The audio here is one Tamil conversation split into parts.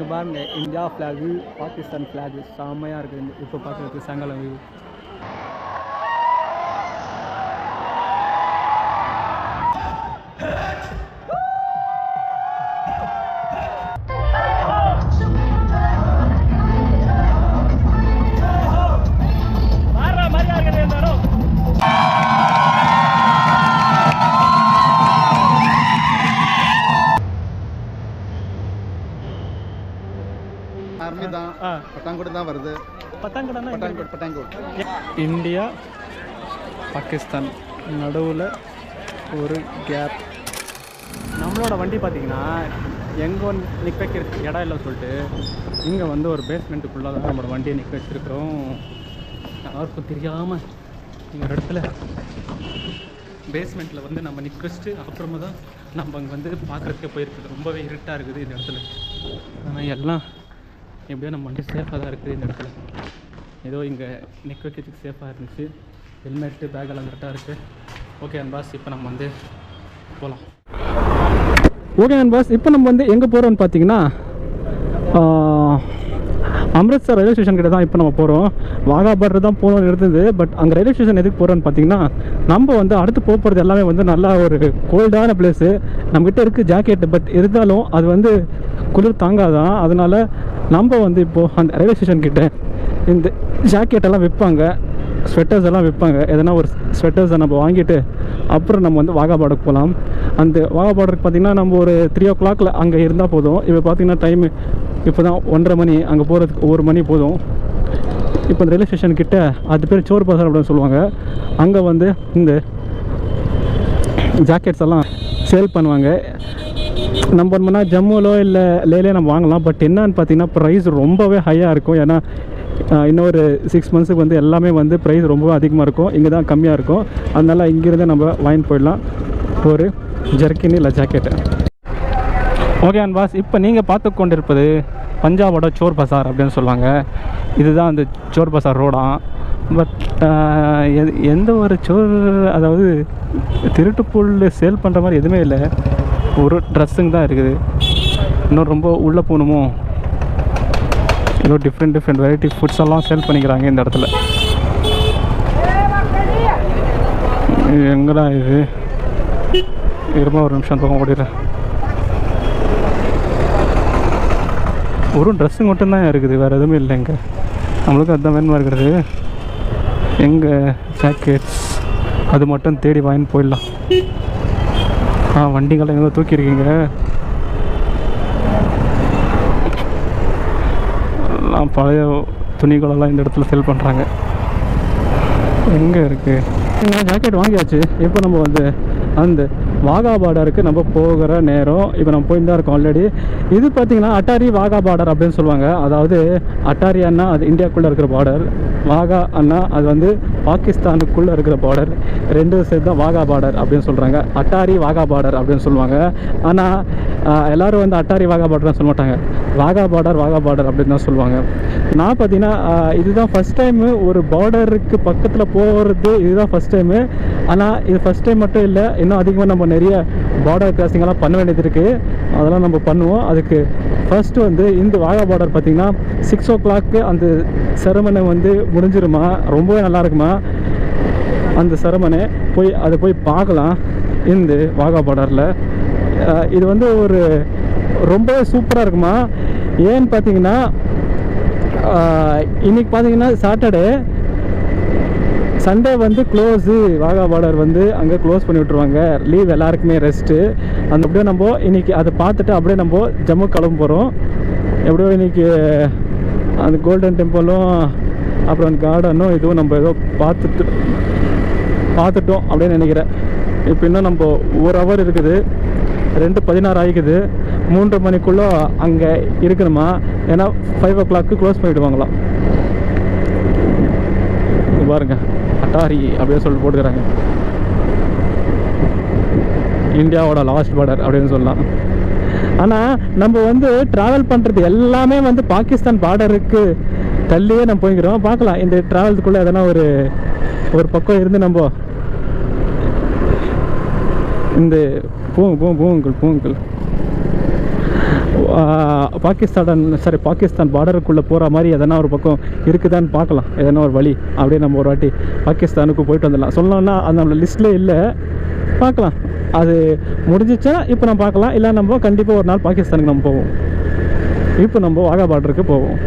இங்கே பாருங்கள், இந்தியா ஃப்ளாகு, பாகிஸ்தான் ஃப்ளாகு செம்மையாக இருக்குது. இப்போ பார்க்குறதுக்கு சாயங்காலம் வியூ. பட்டாங்குடம் வருது. பட்டாங்குடம் இந்தியா பாகிஸ்தான் நடுவில் ஒரு கேப். நம்மளோட வண்டி பார்த்திங்கன்னா எங்கே நிற்க வைக்கிறதுக்கு இடம் இல்லை சொல்லிட்டு இங்கே வந்து ஒரு பேஸ்மெண்ட்டுக்குள்ளே தான் நம்மளோட வண்டியை நிற்க வச்சுருக்கிறோம். யாருக்கும் தெரியாமல் இங்கே ஒரு இடத்துல பேஸ்மெண்ட்டில் வந்து நம்ம நிற்க வச்சுட்டு அப்புறமா தான் நம்ம அங்கே வந்து பார்க்குறதுக்கே போயிருக்குது. ரொம்பவே இருட்டாக இருக்குது இந்த இடத்துல. ஆனால் எல்லாம் எப்படியோ நம்ம வண்டி சேஃபாக தான் இருக்குது இந்த இடத்துல. ஏதோ இங்கே நிற்க வைக்கிறதுக்கு சேஃபாக இருந்துச்சு. ஹெல்மெட்டு பேக்கெல்லாம் கரெக்டாக இருக்குது. ஓகே அன்பாஸ், இப்போ நம்ம வந்து போகலாம். ஓகே அன்பாஸ், இப்போ நம்ம வந்து எங்கே போகிறோம்னு பார்த்தீங்கன்னா அம்ரித்சர் ரயில்வே ஸ்டேஷன் கிட்ட தான் இப்போ நம்ம போகிறோம். வாகா பார்டர் தான் போகணும்னு இருந்தது. பட் அங்கே ரயில்வே ஸ்டேஷன் எதுக்கு போகிறோன்னு பார்த்தீங்கன்னா, நம்ம வந்து அடுத்து போகிறது எல்லாமே வந்து நல்லா ஒரு கோல்டான பிளேஸு. நம்மக்கிட்ட இருக்குது ஜாக்கெட்டு, பட் இருந்தாலும் அது வந்து குளிர் தாங்காதான். அதனால் நம்ம வந்து இப்போது அந்த ரயில்வே ஸ்டேஷன் கிட்டே இந்த ஜாக்கெட்டெல்லாம் விற்பாங்க, ஸ்வெட்டர்ஸ் எல்லாம் விற்பாங்க. எதனா ஒரு ஸ்வெட்டர்ஸை நம்ம வாங்கிட்டு அப்புறம் நம்ம வந்து வாகா பார்டருக்கு போகலாம். அந்த வாகா பார்டருக்கு பார்த்திங்கன்னா நம்ம ஒரு 3 o'clock அங்கே இருந்தால் போதும். இப்போ பார்த்திங்கன்னா டைமு இப்போ தான் 1:30 மணி. அங்கே போகிறதுக்கு 1 மணி போதும். இப்போ இந்த ரயில்வே ஸ்டேஷன் கிட்டே அது பேர் சோர் பசார் அப்படின்னு சொல்லுவாங்க. அங்கே வந்து இந்த ஜாக்கெட்ஸ் எல்லாம் சேல் பண்ணுவாங்க. நம்ம பண்ணா ஜம்முலோ இல்லை லேலே நம்ம வாங்கலாம். பட் என்னன்னு பார்த்தீங்கன்னா ப்ரைஸ் ரொம்பவே ஹையாக இருக்கும். ஏன்னா இன்னொரு 6 months வந்து எல்லாமே வந்து ப்ரைஸ் ரொம்பவே அதிகமாக இருக்கும். இங்கே தான் கம்மியாக இருக்கும். அதனால் இங்கேருந்து நம்ம வாங்கிட்டு போயிடலாம் ஒரு ஜர்க்கின் இல்லை ஜாக்கெட்டு. ஓகே அன்பாஸ், இப்போ நீங்கள் பார்த்து கொண்டிருப்பது பஞ்சாபோட சோர் பசார் அப்படின்னு சொல்லுவாங்க. இதுதான் அந்த சோர் பசார் ரோடாம். பட் எந்த ஒரு சோர், அதாவது திருட்டு பொருள் சேல் பண்ணுற மாதிரி எதுவுமே இல்லை. ஒரு ட்ரெஸ்ஸுங்க தான் இருக்குது. இன்னும் ரொம்ப உள்ளே போகணுமோ, இன்னும் டிஃப்ரெண்ட் வெரைட்டி ஃபுட்ஸ் எல்லாம் சேல் பண்ணிக்கிறாங்க இந்த இடத்துல. எங்கடா இது? இருமா ஒரு நிமிஷம் தூக்கம் ஓடிடுறேன். ஒரு ட்ரெஸ்ஸு மட்டும்தான் இருக்குது, வேறு எதுவுமே இல்லை இங்கே. நம்மளுக்கு அதுதான் வேணுமா இருக்கிறது. எங்கே ஜாக்கெட்ஸ் அது மட்டும் தேடி வாங்கின்னு போயிடலாம். வண்டிங்கள்லாம் எங்கே தூக்கியிருக்கீங்க. எல்லாம் பழைய துணிகளெல்லாம் இந்த இடத்துல சேல் பண்ணுறாங்க. எங்கே இருக்குது? ஜாக்கெட் வாங்கியாச்சு. இப்போ நம்ம வந்து அந்த வாகா பார்டருக்கு நம்ம போகிற நேரம். இப்போ நம்ம போயிட்டு தான் இருக்கோம் ஆல்ரெடி. இது பார்த்திங்கன்னா அட்டாரி வாகா பார்டர் அப்படின்னு சொல்லுவாங்க. அதாவது அட்டாரி அண்ணா அது இந்தியாவுக்குள்ளே இருக்கிற பார்டர், வாகா அண்ணா அது வந்து பாகிஸ்தானுக்குள்ளே இருக்கிற பார்டர். ரெண்டு சேர்த்து தான் வாகா பார்டர் அப்படின்னு சொல்கிறாங்க. அட்டாரி வாகா பார்டர் அப்படின்னு சொல்லுவாங்க. ஆனால் எல்லோரும் வந்து அட்டாரி வாகா பார்டர்னு சொல்ல மாட்டாங்க, வாகா பார்டர் அப்படின்னு தான் சொல்லுவாங்க. நான் பார்த்தீங்கன்னா இதுதான் ஃபஸ்ட் டைமு ஒரு பார்டருக்கு பக்கத்தில் போகிறது. இதுதான் ஃபஸ்ட் டைமு. ஆனால் இது ஃபஸ்ட் டைம் மட்டும் இல்லை, இன்னும் அதிகமாக நம்ம நிறைய பார்டர் கிராசிங்கெல்லாம் பண்ண வேண்டியது இருக்குது. அதெல்லாம் நம்ம பண்ணுவோம். அதுக்கு ஃபஸ்ட்டு வந்து இந்த வாகா பார்டர் பார்த்திங்கன்னா 6 o'clock அந்த செரமனை வந்து முடிஞ்சிருமா. ரொம்பவே நல்லாயிருக்குமா அந்த செரமனை. அதை போய் பார்க்கலாம் இந்த வாகா பார்டரில். இது வந்து ஒரு ரொம்பவே சூப்பராக இருக்குமா. ஏன்னு பார்த்தீங்கன்னா இன்றைக்கி பார்த்தீங்கன்னா சாட்டர்டே, சண்டே வந்து க்ளோஸு. வாகா பார்டர் வந்து அங்கே க்ளோஸ் பண்ணி விட்ருவாங்க. லீவ் எல்லாருக்குமே ரெஸ்ட்டு. அந்த அப்படியே நம்ம இன்றைக்கி அதை பார்த்துட்டு அப்படியே நம்ம ஜம்மு கிளம்ப போகிறோம். எப்படியோ இன்றைக்கி அந்த கோல்டன் டெம்பிளும் அப்புறம் அந்த கார்டனும் இதுவும் நம்ம ஏதோ பார்த்துட்டோம் அப்படின்னு நினைக்கிறேன். இப்போ இன்னும் நம்ம 1 hour இருக்குது. 2:16 ஆகிக்குது. 3 மணிக்குள்ளே அங்கே இருக்கணுமா. ஏன்னா 5 o'clock க்ளோஸ் பண்ணிவிடுவாங்களாம். பாருங்க, அட்டாரி அப்படியே சொல்லிட்டு போட்டுக்கிறாங்க. இந்தியாவோட லாஸ்ட் பார்டர் அப்படின்னு சொல்லலாம். ஆனால் நம்ம வந்து ட்ராவல் பண்ணுறது எல்லாமே வந்து பாகிஸ்தான் பார்டருக்கு தள்ளியே நம்ம போய்க்கிறோம். பார்க்கலாம் இந்த ட்ராவல்ஸுக்குள்ளே எதனா ஒரு பக்கம் இருந்து நம்ம இந்த பூங்குள் பாகிஸ்தான் பார்டருக்குள்ளே போகிற மாதிரி எதனா ஒரு பக்கம் இருக்குதான்னு பார்க்கலாம். எதனா ஒரு வழி அப்படியே நம்ம ஒரு வாட்டி பாகிஸ்தானுக்கு போயிட்டு வந்துடலாம். சொல்லணும்னா அது நம்ம லிஸ்ட்லேயே இல்லை, பார்க்கலாம். அது முடிஞ்சிச்சா இப்போ நம்ம பார்க்கலாம். இல்லை நம்ம கண்டிப்பாக ஒரு நாள் பாகிஸ்தானுக்கு நம்ம போவோம். இப்போ நம்ம வாகா பார்டருக்கு போவோம்.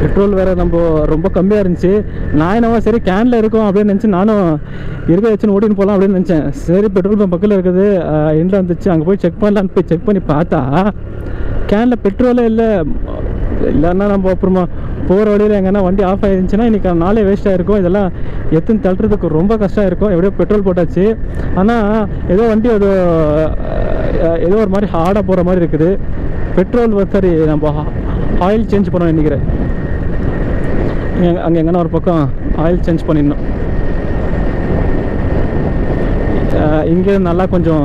பெட்ரோல் வேறு நம்ம ரொம்ப கம்மியாக இருந்துச்சு. நான் என்னவோ சரி கேனில் இருக்கும் அப்படின்னு நினச்சி நானும் இருக்க வச்சுன்னு ஓட்டின்னு போகலாம் அப்படின்னு நினச்சேன். சரி பெட்ரோல் பம்ப் பக்கத்தில் இருக்குது, எண்டில் வந்துச்சு, அங்கே போய் செக் பண்ணலான்னு போய் செக் பண்ணி பார்த்தா கேனில் பெட்ரோலே இல்லை. இல்லைன்னா நம்ம அப்புறமா போகிற வழியில் எங்கன்னா வண்டி ஆஃப் ஆகிருந்துச்சுன்னா இன்றைக்கி நாளே வேஸ்ட் ஆகிருக்கும். இதெல்லாம் எத்தனை தள்ளுறதுக்கு ரொம்ப கஷ்டம் இருக்கும். எப்படியோ பெட்ரோல் போட்டாச்சு. ஆனால் ஏதோ வண்டி ஏதோ ஒரு மாதிரி ஹார்டாக போகிற மாதிரி இருக்குது. பெட்ரோல் சரி நம்ம ஆயில் சேஞ்ச் பண்ண நினைக்கிறேன். அங்கே எங்கன்னா ஒரு பக்கம் ஆயில் சேஞ்ச் பண்ணிடணும். இங்கே நல்லா கொஞ்சம்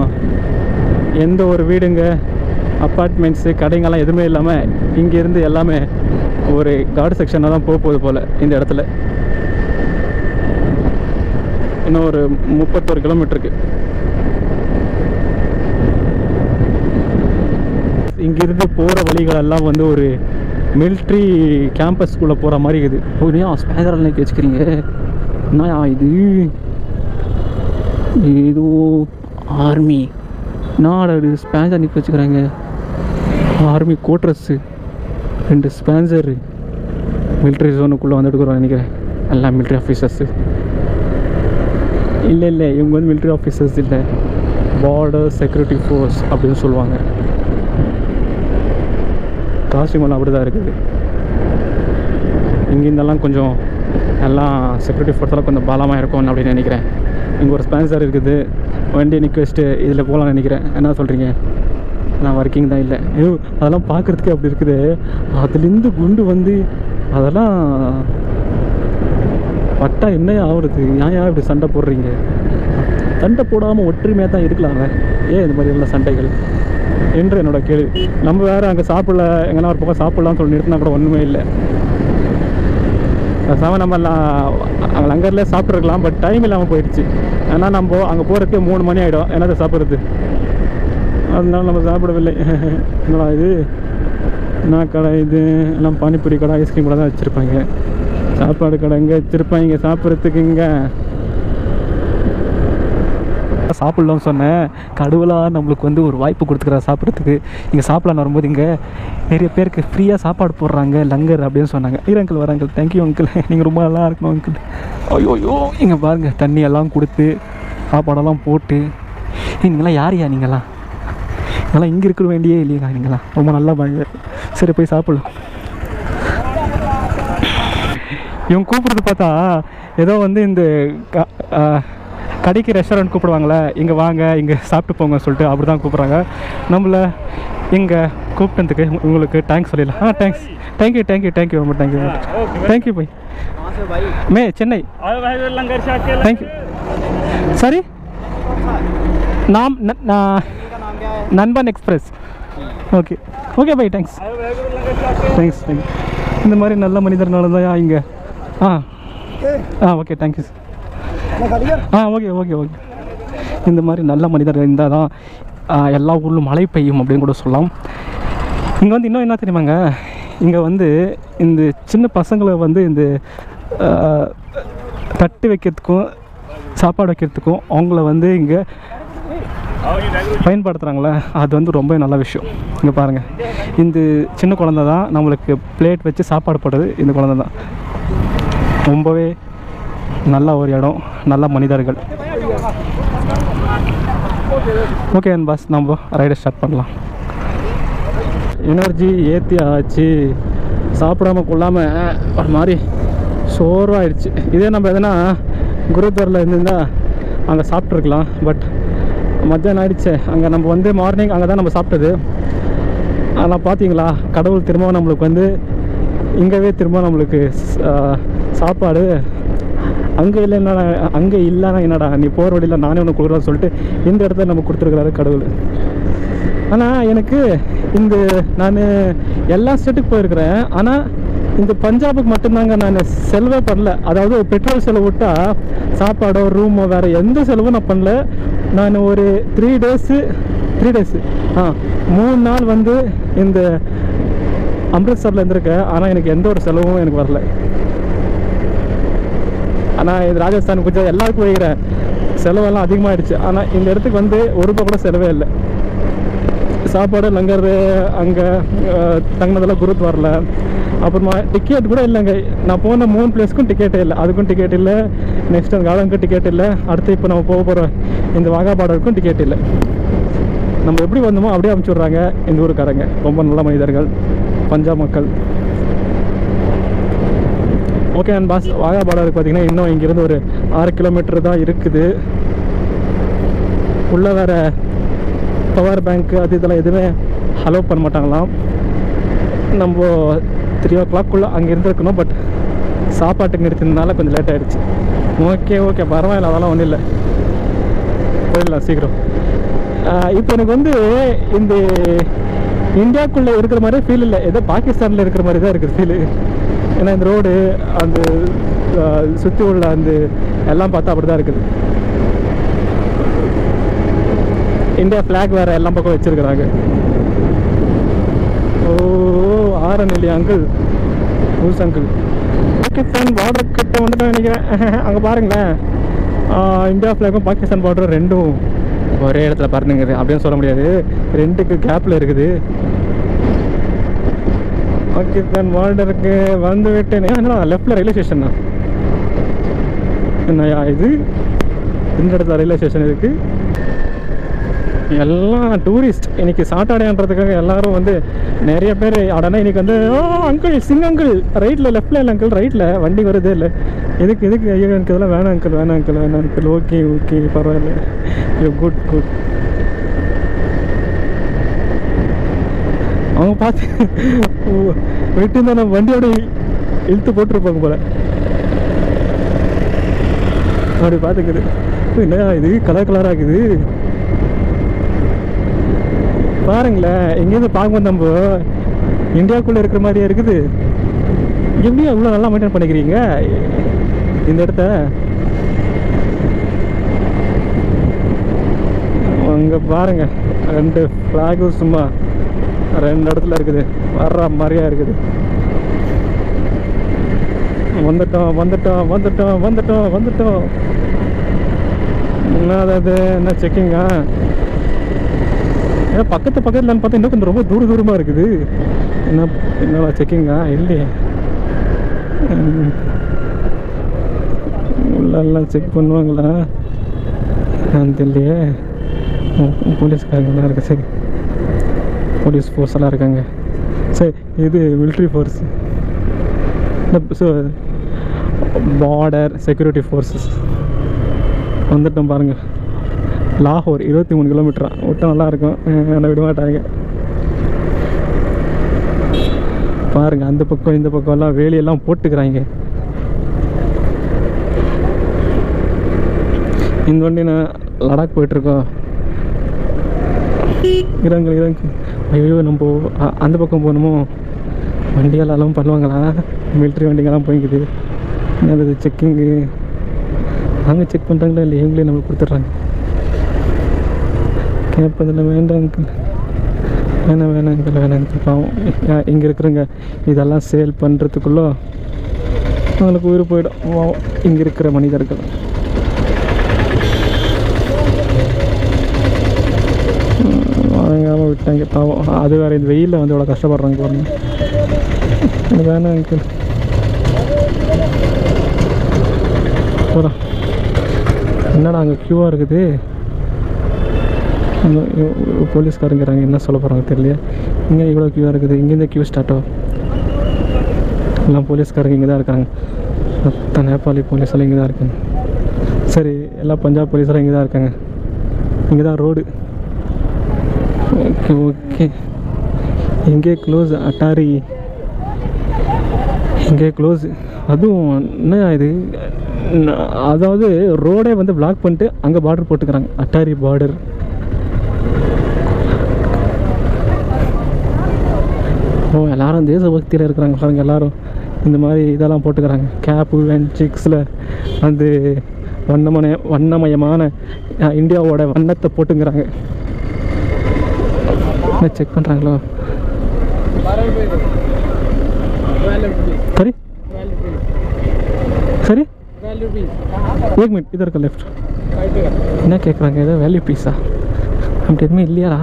எந்த ஒரு வீடுங்க அப்பார்ட்மெண்ட்ஸு கடைங்கெல்லாம் எதுவுமே இல்லாமல் இங்கேருந்து எல்லாமே ஒரு கார்டு செக்ஷனாக தான் போகுது போல் இந்த இடத்துல. இன்னும் ஒரு 31 கிலோமீட்டருக்கு. இங்கேருந்து போகிற வழிகளெல்லாம் வந்து ஒரு மிலிட்ரி கேம்பஸ்குள்ளே போகிற மாதிரி இருக்குது. ஒரு ஸ்பேனர் நினைக்க வச்சுக்கிறீங்க. என்ன இது ஏதோ ஆர்மி நாடு ஸ்பேன்சர் நிற்க வச்சுக்கிறாங்க. ஆர்மி கோட்ரஸ்ஸு 2 ஸ்பேன்சரு மிலிட்ரி ஜோனுக்குள்ளே வந்து எடுக்கிறோம் நினைக்கிறேன். எல்லாம் மிலிட்ரி ஆஃபீஸர்ஸு. இல்லை இவங்க வந்து மிலிட்ரி ஆஃபீஸர்ஸ் இல்லை, பார்டர் செக்யூரிட்டி ஃபோர்ஸ் அப்படின்னு சொல்லுவாங்க. காஸ்டியூமெல்லாம் அப்படி தான் இருக்குது. இங்கேருந்தெல்லாம் கொஞ்சம் எல்லாம் செக்யூரிட்டி ஃபோர்ஸெல்லாம் கொஞ்சம் பலமாக இருக்கும் அப்படின்னு நினைக்கிறேன். இங்கே ஒரு ஸ்பான்சர் இருக்குது, வண்டியை நிற்க வச்சுட்டு இதில் போகலான்னு நினைக்கிறேன். என்ன சொல்கிறீங்க? நான் ஒர்க்கிங் தான் இல்லை. அதெல்லாம் பார்க்குறதுக்கே அப்படி இருக்குது. அதுலேருந்து குண்டு வந்து அதெல்லாம் பட்டா என்ன ஆகுறது? ஏன் இப்படி சண்டை போடுறீங்க? சண்டை போடாமல் ஒற்றுமையாக தான் இருக்கலாங்க. ஏன் இந்த மாதிரி எல்லாம் சண்டைகள் என்று என்னோட கேள்வி. நம்ம வேறு அங்கே சாப்பிடல, எங்கன்னா ஒரு பக்கம் சாப்பிட்லான்னு சொல்லி நிறுத்தினா கூட ஒன்றுமே இல்லை. பேசாமல் நம்ம லங்கர்லேயே சாப்பிட்ருக்கலாம். பட் டைம் இல்லாமல் போயிடுச்சு. ஏன்னா நம்ம அங்கே போகிறதுக்கு 3 மணி ஆகிடும் என்னதை சாப்பிட்றது. அதனால நம்ம சாப்பிடவில்லை. என்னடா இது என்ன கடை இது? எல்லாம் பானிபூரி கடை, ஐஸ்கிரீம் கடை தான் வச்சுருப்பாங்க. சாப்பாடு கடை இங்கே வச்சுருப்பாங்க சாப்பிட்றதுக்கு. இங்கே சாப்பிட்லான்னு சொன்னேன். கடவுளாக நம்மளுக்கு வந்து ஒரு வாய்ப்பு கொடுத்துக்கிறா சாப்பிட்றதுக்கு. இங்கே சாப்பிட்லான்னு வரும்போது இங்கே நிறைய பேருக்கு ஃப்ரீயாக சாப்பாடு போடுறாங்க லங்கர் அப்படின்னு சொன்னாங்க. அங்கிள் வர அங்கிள், தேங்க்யூ அங்கிள், நீங்கள் ரொம்ப நல்லா இருக்கணும் அங்கிள். ஐயோ இங்கே பாருங்கள், தண்ணியெல்லாம் கொடுத்து சாப்பாடெல்லாம் போட்டு. நீங்களாம் யாரையா? நீங்களாம் இங்கே இருக்க வேண்டியே இல்லையா? நீங்களாம் ரொம்ப நல்லா பாருங்க. சரி போய் சாப்பிடலாம். இவங்க கூப்பிட்றது பார்த்தா ஏதோ வந்து இந்த கடைக்கு ரெஸ்டாரண்ட் கூப்பிடுவாங்களே, இங்கே வாங்க இங்கே சாப்பிட்டு போங்க சொல்லிட்டு அப்படி தான் கூப்பிட்றாங்க நம்மளை. இங்கே கூப்பிட்டதுக்கு உங்களுக்கு தேங்க்ஸ் சொல்லிடலாம். தேங்க்ஸ், தேங்க்யூ ரொம்ப தேங்க்யூ பாய். மே சென்னை. தேங்க்யூ. சரி நண்பன் எக்ஸ்பிரஸ். Okay bye. தேங்க்ஸ். இந்த மாதிரி நல்ல மனிதர்னால தான் இங்கே. Okay thank you. ஓகே. இந்த மாதிரி நல்ல மனிதர் இருந்தால் தான் எல்லா ஊர்லும் மழை பெய்யும் அப்படின்னு கூட சொல்லலாம். இங்கே வந்து இன்னும் என்ன தெரியுமாங்க, இங்கே வந்து இந்த சின்ன பசங்களை வந்து இந்த தட்டு வைக்கிறதுக்கும் சாப்பாடு வைக்கிறதுக்கும் அவங்கள வந்து இங்கே பயன்படுத்துகிறாங்களே, அது வந்து ரொம்ப நல்ல விஷயம். இங்கே பாருங்கள், இந்த சின்ன குழந்தை தான் நம்மளுக்கு பிளேட் வச்சு சாப்பாடு போடுறது. இந்த குழந்தை தான். ரொம்பவே நல்ல ஒரு இடம், நல்ல மனிதர்கள். ஓகே பாஸ், நம்ம ரைடை ஸ்டார்ட் பண்ணலாம். எனர்ஜி ஏற்றி ஆச்சு. சாப்பிடாம கொள்ளாமல் ஒரு மாதிரி சோர்வாகிடுச்சு. இதே நம்ம எதனா குருத்வாரில் இருந்திருந்தால் அங்கே சாப்பிட்ருக்கலாம். பட் மத்தியானம் ஆகிடுச்சு. அங்கே நம்ம வந்து மார்னிங் அங்கே தான் நம்ம சாப்பிட்டது. ஆனால் பார்த்தீங்களா, கடவுள் திரும்ப நம்மளுக்கு வந்து இங்கேவே திரும்ப நம்மளுக்கு சாப்பாடு அங்கே இல்லைன்னா என்னடா நீ போகிற வழியில் நானே ஒன்று கொடுக்குறேன்னு சொல்லிட்டு இந்த இடத்துல நம்ம கொடுத்துருக்குறாரு கடவுள். ஆனால் எனக்கு நான் எல்லா ஸ்டேட்டுக்கு போயிருக்கிறேன். ஆனால் இந்த பஞ்சாபுக்கு மட்டும்தாங்க நான் செலவே பண்ணல. அதாவது ஒரு பெட்ரோல் செலவு விட்டால் சாப்பாடோ ரூமோ வேறு எந்த செலவும் நான் பண்ணல. நான் ஒரு 3 டேஸு 3 days. 3 நாள் வந்து இந்த அம்ரித்சரில் இருந்திருக்கேன். ஆனால் எனக்கு எந்த ஒரு செலவும் எனக்கு வரல. ஆனால் இது ராஜஸ்தான் கொஞ்சம் எல்லாருக்கும் வைக்கிற செலவெல்லாம் அதிகமாகிடுச்சு. ஆனால் இந்த இடத்துக்கு வந்து ஒரு ரூபா கூட செலவே இல்லை. சாப்பாடு லங்கர் அங்கே தங்கினதெல்லாம் குருத்வாரில். அப்புறமா டிக்கெட் கூட இல்லைங்க. நான் போன 3 பிளேஸ்க்கும் டிக்கெட்டே இல்லை. அதுக்கும் டிக்கெட் இல்லை, நெக்ஸ்ட் அந்த கார்டனுக்கும் டிக்கெட் இல்லை, அடுத்து இப்போ நம்ம போக போகிற இந்த வாகா பார்டருக்கும் டிக்கெட் இல்லை. நம்ம எப்படி வந்தோமோ அப்படியே அனுப்பிச்சி விட்றாங்க இந்த ஊருக்காரங்க. ரொம்ப நல்ல மனிதர்கள், பஞ்சாப் மக்கள். ஓகே அண்ட் பாஸ், வாகா பார்டருக்கு பார்த்தீங்கன்னா இன்னும் இங்கேருந்து ஒரு 6 கிலோமீட்டர் தான் இருக்குது. உள்ளே வேறு பவர் பேங்க்கு அது இதெல்லாம் எதுவுமே அலோவ் பண்ண மாட்டாங்களாம். நம்ம 3 o'clock அங்கே இருந்துருக்கணும். பட் சாப்பாட்டுக்கு நிறுத்தினால கொஞ்சம் லேட் ஆகிடுச்சு. ஓகே பரவாயில்ல, அதெல்லாம் ஒன்றும் இல்லை, போயிடலாம் சீக்கிரம். இப்போ எனக்கு வந்து இந்த இந்தியாவுக்குள்ளே இருக்கிற மாதிரியே ஃபீல் இல்லை, ஏதோ பாகிஸ்தானில் இருக்கிற மாதிரி தான் இருக்குது ஃபீலு. ஏன்னா இந்த ரோடு அந்த சுற்றி உள்ள அந்த எல்லாம் பார்த்தா அப்படி தான் இருக்குது. இந்தியா ஃப்ளாக் வேறு எல்லா பக்கம் வச்சுருக்குறாங்க. ஓ ஆரன் இல்லையா அங்கிள், ஊஸ் அங்கிள். ஓகே ஃபோன் பார்டர் கிட்ட வந்துட்டு நினைக்கிறேன். அங்கே பாருங்களேன், இந்தியா ஃப்ளாகும் பாகிஸ்தான் பார்டரும் ரெண்டும் ஒரே இடத்துல பாருங்குது. அப்படின்னு சொல்ல முடியாது, 2க்கு கேப்பில் இருக்குது. ஓகே ஃபோன் பார்டருக்கு வந்து விட்டேனே. என்னடா லெஃப்டில் ரயில்வே ஸ்டேஷன் தான் என்னையா இது? இந்த இடத்துல ரயில்வே ஸ்டேஷன் இருக்குது. எல்லாம் டூரிஸ்ட் இன்னைக்கு சாட்டர்டேன்றதுக்காக எல்லாரும் வந்து நிறைய பேர் உடனே இன்னைக்கு வந்து அங்கிள் சிங் அங்கிள் ரைட்டில் லெஃப்டில் இல்லை அங்கிள் ரைட்டில் வண்டி வருதே இல்லை, எதுக்கு ஐயோ எனக்கு இதெல்லாம் வேணாம் அங்கிள். ஓகே பரவாயில்ல, ஐயோ குட். அவங்க பார்த்து விட்டு இருந்தால் நம்ம வண்டியோட இழுத்து போட்டிருப்பாங்க போல. அப்படி பார்த்துக்குது. என்ன இது கலராக இருக்குது பாருங்களேன். எங்கேருந்து பார்க்கும்போது நம்ம இந்தியாவுக்குள்ளே இருக்கிற மாதிரியே இருக்குது. எப்படியும் அவ்வளோ நல்லா மெயின்டைன் பண்ணிக்கிறீங்க இந்த இடத்த. அங்கே பாருங்க, 2 ஃப்ளாகும் சும்மா 2 இடத்துல இருக்குது, வர்ற மாதிரியா இருக்குது. வந்துட்டோம். என்னது என்ன செக்கிங்கா? பக்கத்தில் பார்த்தா இன்னும் கொஞ்சம் ரொம்ப தூரமாக இருக்குது. என்ன செக்கிங்கா? இல்லையே, உள்ளெல்லாம் செக் பண்ணுவாங்களா தெரியலையே. போலீஸ்காரங்களாம் இருக்கு. சரி, போலீஸ் ஃபோர்ஸ் எல்லாம் இருக்காங்க. சரி, இது military force, border security forces. வந்துட்டோம் பாருங்கள். லாகூர் 23 கிலோமீட்டரா. விட்டால் நல்லாயிருக்கும், என்னை விட மாட்டாங்க. பாருங்கள், அந்த பக்கம் இந்த பக்கம்லாம் வேலியெல்லாம் போட்டுக்கிறாங்க. இந்த வண்டி நான் லடாக் போயிட்டுருக்கோம். இறங்கு. ஐயோ, நம்ம அந்த பக்கம் போகணுமோ? வண்டியெல்லாம் பண்ணுவாங்களா? மிலிட்ரி வண்டிங்கெல்லாம் போய்க்குது. என்னது செக்கிங்கு? அங்கே செக் பண்ணுறாங்களா இல்லை இவங்களே நம்மளுக்கு கொடுத்துட்றாங்க. கேட்பதில் வேண்டாம் அங்கிள் பாவம். இங்கே இருக்கிறவங்க இதெல்லாம் சேல் பண்ணுறதுக்குள்ளே அவங்களுக்கு உயிர் போயிடும். இங்கே இருக்கிற மனிதர்கள் வாங்காமல் விட்டாங்க பாவம். அது வேறு இந்த வெயிலில் வந்து இவ்வளோ கஷ்டப்படுறாங்க பாருங்க. வேணாம் அங்கிள் போகிறோம். என்னடா அங்கே க்யூவாக இருக்குது. போலீஸ்காரங்கிறாங்க, என்ன சொல்ல போகிறாங்க தெரியல. இங்கே இவ்வளோ க்யூவாக இருக்குது. இங்கேருந்து க்யூ ஸ்டார்ட்டோ? எல்லாம் போலீஸ்காரங்க இங்கே தான் இருக்காங்க. மொத்த நேபாளி போலீஸெல்லாம் இங்கே தான் இருக்காங்க. சரி, எல்லாம் பஞ்சாப் போலீஸெல்லாம் இங்கே தான் இருக்காங்க. இங்கே தான் ரோடு. ஓகே இங்கே க்ளோஸ். அட்டாரி இங்கே க்ளோஸ். அதுவும் என்ன இது, அதாவது ரோடே வந்து பிளாக் பண்ணிட்டு அங்கே பார்டர் போட்டுக்கிறாங்க. அட்டாரி பார்டர். எல்லாரும் தேசபக்தியில் இருக்கிறாங்க பாருங்க. எல்லோரும் இந்த மாதிரி இதெல்லாம் போட்டுக்கிறாங்க. கேப்பு அண்ட் சிக்ஸில் வந்து வண்ணமயமான இந்தியாவோட வண்ணத்தை போட்டுங்கிறாங்க. என்ன செக் பண்ணுறாங்களோ? सॉरी सॉरी एक मिनट इधर का लेफ्ट என்ன கேட்குறாங்க? ஏதோ வேல்யூ பீஸா அப்படி எதுவுமே இல்லையாடா?